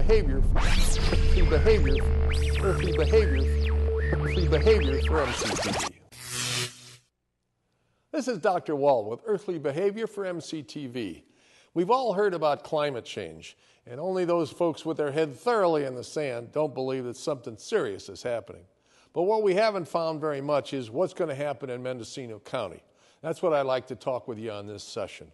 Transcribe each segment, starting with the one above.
behavior for MCTV. This is Dr. Walt with Earthly Behavior for MCTV. We've all heard about climate change, and only those folks with their head thoroughly in the sand don't believe that something serious is happening. But what we haven't found very much is what's going to happen in Mendocino County. That's what I'd like to talk with you on this session.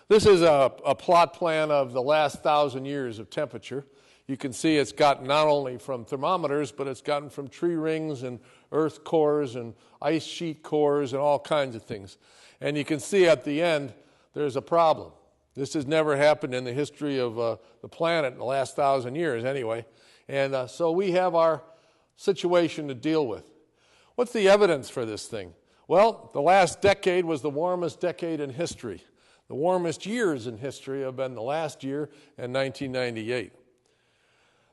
This is a plot plan of the last 1,000 years of temperature. You can see it's gotten not only from thermometers, but it's gotten from tree rings and earth cores and ice sheet cores and all kinds of things. And you can see at the end, there's a problem. This has never happened in the history of the planet in the last 1,000 years anyway. And so we have our situation to deal with. What's the evidence for this thing? Well, the last decade was the warmest decade in history. The warmest years in history have been the last year and 1998.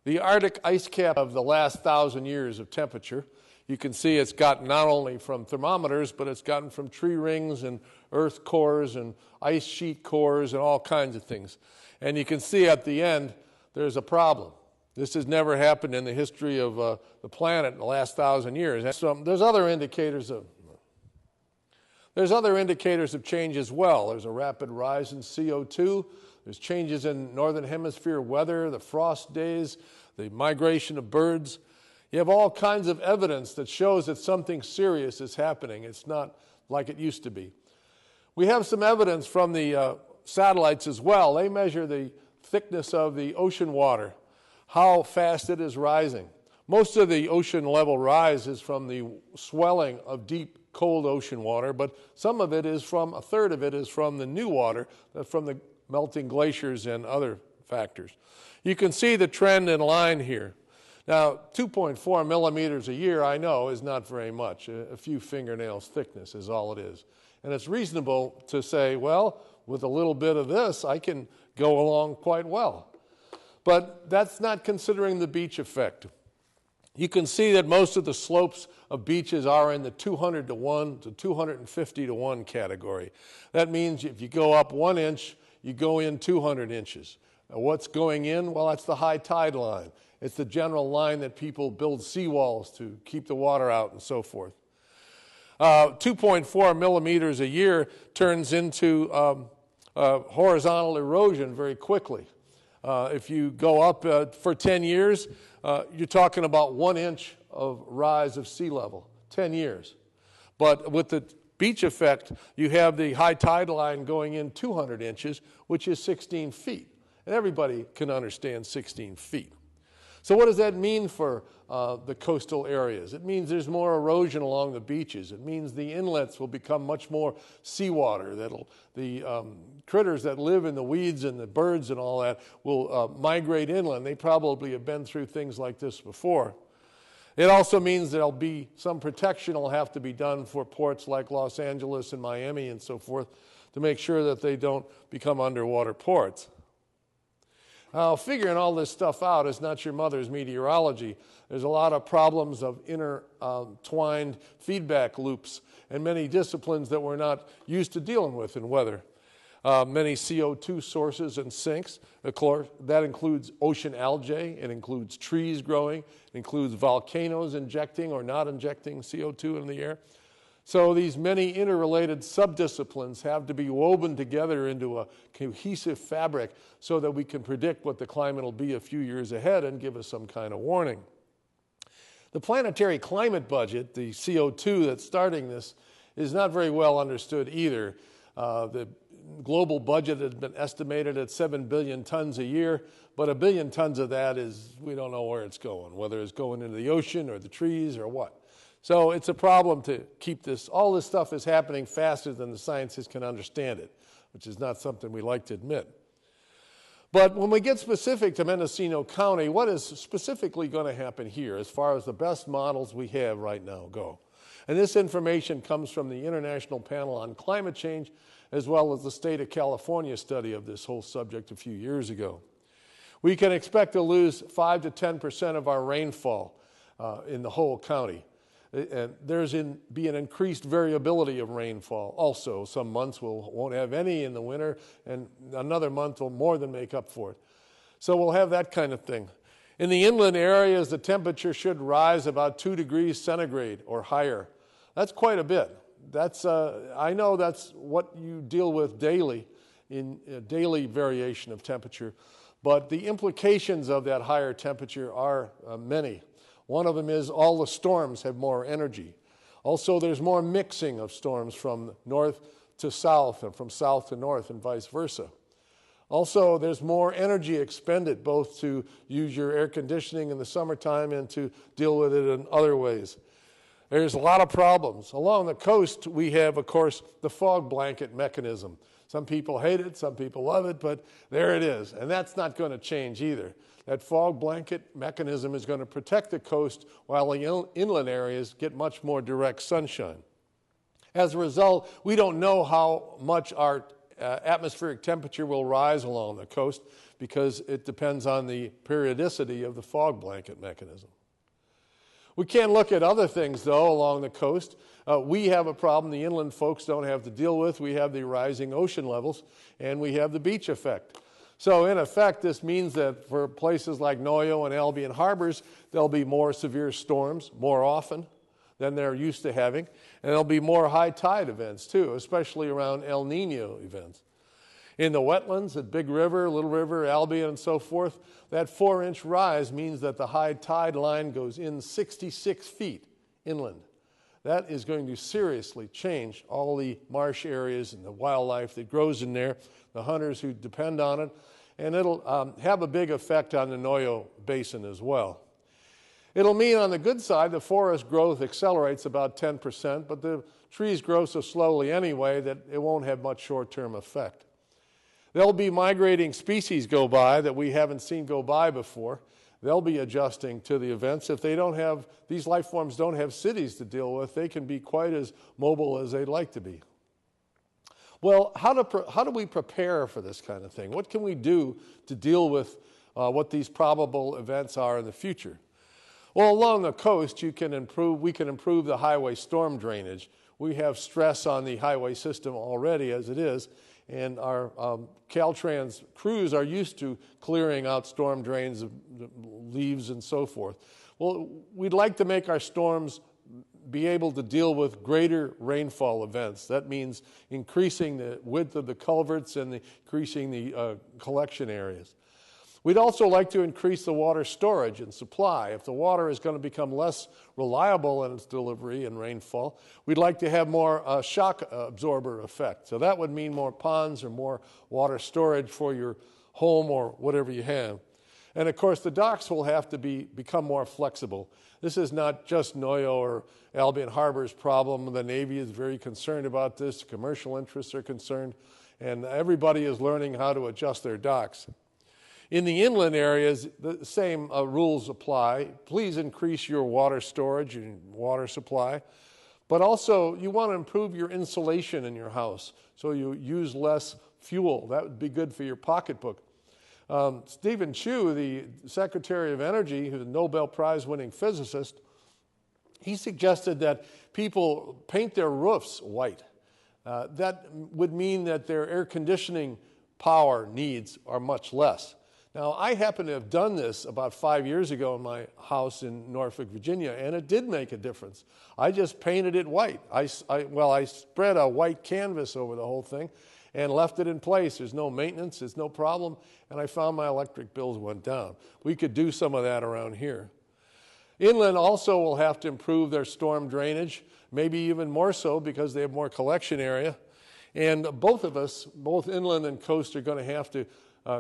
The Arctic ice cap of the last 1,000 years of temperature, you can see it's gotten not only from thermometers, but it's gotten from tree rings and earth cores and ice sheet cores and all kinds of things. And you can see at the end, there's a problem. This has never happened in the history of the planet in the last 1,000 years. So there's other indicators of change as well. There's a rapid rise in CO2. There's changes in northern hemisphere weather, the frost days, the migration of birds. You have all kinds of evidence that shows that something serious is happening. It's not like it used to be. We have some evidence from the satellites as well. They measure the thickness of the ocean water, how fast it is rising. Most of the ocean level rise is from the swelling of deep, cold ocean water, but some of it is from, a third of it is from the new water, from the melting glaciers and other factors. You can see the trend in line here. Now, 2.4 millimeters a year, I know, is not very much. A few fingernails thickness is all it is. And it's reasonable to say, well, with a little bit of this, I can go along quite well. But that's not considering the beach effect. You can see that most of the slopes of beaches are in the 200 to 1 to 250 to 1 category. That means if you go up 1 inch, you go in 200 inches. What's going in? Well, that's the high tide line. It's the general line that people build seawalls to keep the water out and so forth. 2.4 millimeters a year turns into horizontal erosion very quickly. If you go up for 10 years, you're talking about 1 inch of rise of sea level, 10 years. But with the beach effect, you have the high tide line going in 200 inches, which is 16 feet. And everybody can understand 16 feet. So what does that mean for the coastal areas? It means there's more erosion along the beaches. It means the inlets will become much more seawater. The critters that live in the weeds and the birds and all that will migrate inland. They probably have been through things like this before. It also means there'll be some protection will have to be done for ports like Los Angeles and Miami and so forth to make sure that they don't become underwater ports. Now, figuring all this stuff out is not your mother's meteorology. There's a lot of problems of intertwined feedback loops and many disciplines that we're not used to dealing with in weather. Many CO2 sources and sinks. Of course, that includes ocean algae. It includes trees growing. It includes volcanoes injecting or not injecting CO2 in the air. So these many interrelated subdisciplines have to be woven together into a cohesive fabric so that we can predict what the climate will be a few years ahead and give us some kind of warning. The planetary climate budget, the CO2 that's starting this, is not very well understood either. The global budget has been estimated at 7 billion tons a year, but 1 billion tons of that is, we don't know where it's going, whether it's going into the ocean or the trees or what. So it's a problem to keep this. All this stuff is happening faster than the scientists can understand it, which is not something we like to admit. But when we get specific to Mendocino County, what is specifically going to happen here as far as the best models we have right now go? And this information comes from the International Panel on Climate Change, as well as the State of California study of this whole subject a few years ago. We can expect to lose 5 to 10% of our rainfall in the whole county. And there's be an increased variability of rainfall also. Some months won't have any in the winter, and another month will more than make up for it. So we'll have that kind of thing. In the inland areas, the temperature should rise about 2 degrees centigrade or higher. That's quite a bit. I know that's what you deal with daily, in daily variation of temperature, but the implications of that higher temperature are many. One of them is all the storms have more energy. Also, there's more mixing of storms from north to south and from south to north and vice versa. Also, there's more energy expended both to use your air conditioning in the summertime and to deal with it in other ways. There's a lot of problems. Along the coast, we have, of course, the fog blanket mechanism. Some people hate it, some people love it, but there it is. And that's not going to change either. That fog blanket mechanism is going to protect the coast while the inland areas get much more direct sunshine. As a result, we don't know how much our atmospheric temperature will rise along the coast because it depends on the periodicity of the fog blanket mechanism. We can look at other things, though, along the coast. We have a problem the inland folks don't have to deal with. We have the rising ocean levels, and we have the beach effect. So, in effect, this means that for places like Noyo and Albion harbors, there'll be more severe storms more often than they're used to having, and there'll be more high tide events, too, especially around El Nino events. In the wetlands at Big River, Little River, Albion, and so forth, that 4-inch rise means that the high tide line goes in 66 feet inland. That is going to seriously change all the marsh areas and the wildlife that grows in there, the hunters who depend on it, and it'll have a big effect on the Noyo Basin as well. It'll mean on the good side the forest growth accelerates about 10%, but the trees grow so slowly anyway that it won't have much short-term effect. There'll be migrating species go by that we haven't seen go by before. They'll be adjusting to the events. If they don't have, these life forms don't have cities to deal with, they can be quite as mobile as they'd like to be. Well, how do we prepare for this kind of thing? What can we do to deal with what these probable events are in the future? Well, along the coast, we can improve the highway storm drainage. We have stress on the highway system already as it is, and our Caltrans crews are used to clearing out storm drains of leaves and so forth. Well, we'd like to make our storms be able to deal with greater rainfall events. That means increasing the width of the culverts and increasing the collection areas. We'd also like to increase the water storage and supply. If the water is going to become less reliable in its delivery and rainfall, we'd like to have more shock absorber effect. So that would mean more ponds or more water storage for your home or whatever you have. And of course, the docks will have to become more flexible. This is not just Noyo or Albion Harbor's problem. The Navy is very concerned about this. Commercial interests are concerned. And everybody is learning how to adjust their docks. In the inland areas, the same rules apply. Please increase your water storage and water supply. But also, you want to improve your insulation in your house so you use less fuel. That would be good for your pocketbook. Stephen Chu, the Secretary of Energy, who's a Nobel Prize-winning physicist, he suggested that people paint their roofs white. That would mean that their air conditioning power needs are much less. Now, I happen to have done this about 5 years ago in my house in Norfolk, Virginia, and it did make a difference. I just painted it white. I spread a white canvas over the whole thing and left it in place. There's no maintenance, there's no problem, and I found my electric bills went down. We could do some of that around here. Inland also will have to improve their storm drainage, maybe even more so because they have more collection area. And both of us, both inland and coast, are going to have to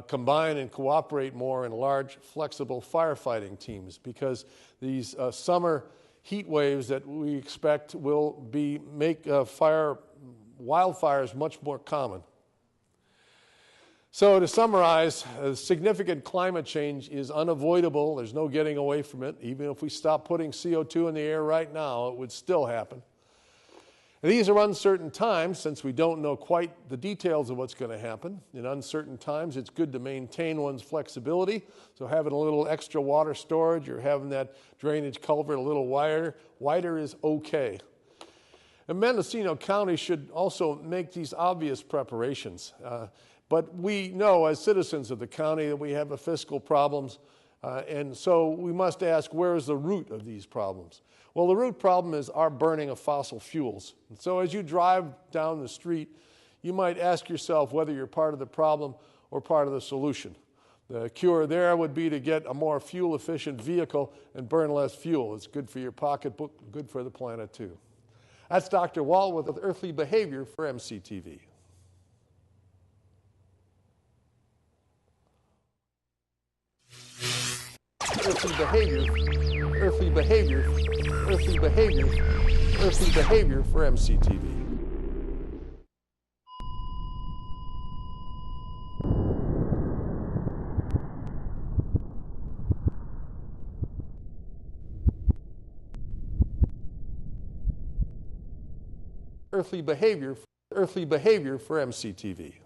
combine and cooperate more in large, flexible firefighting teams because these summer heat waves that we expect will make wildfires much more common. So to summarize, significant climate change is unavoidable. There's no getting away from it. Even if we stop putting CO2 in the air right now, it would still happen. These are uncertain times since we don't know quite the details of what's going to happen. In uncertain times, it's good to maintain one's flexibility. So having a little extra water storage or having that drainage culvert a little wider is okay. And Mendocino County should also make these obvious preparations. But we know as citizens of the county that we have fiscal problems, and so we must ask, where is the root of these problems? Well, the root problem is our burning of fossil fuels. And so as you drive down the street, you might ask yourself whether you're part of the problem or part of the solution. The cure there would be to get a more fuel-efficient vehicle and burn less fuel. It's good for your pocketbook, good for the planet too. That's Dr. Walt with Earthly Behavior for MCTV. Earthly behavior, earthly behavior, earthly behavior, earthly behavior for MCTV. Earthly behavior for MCTV.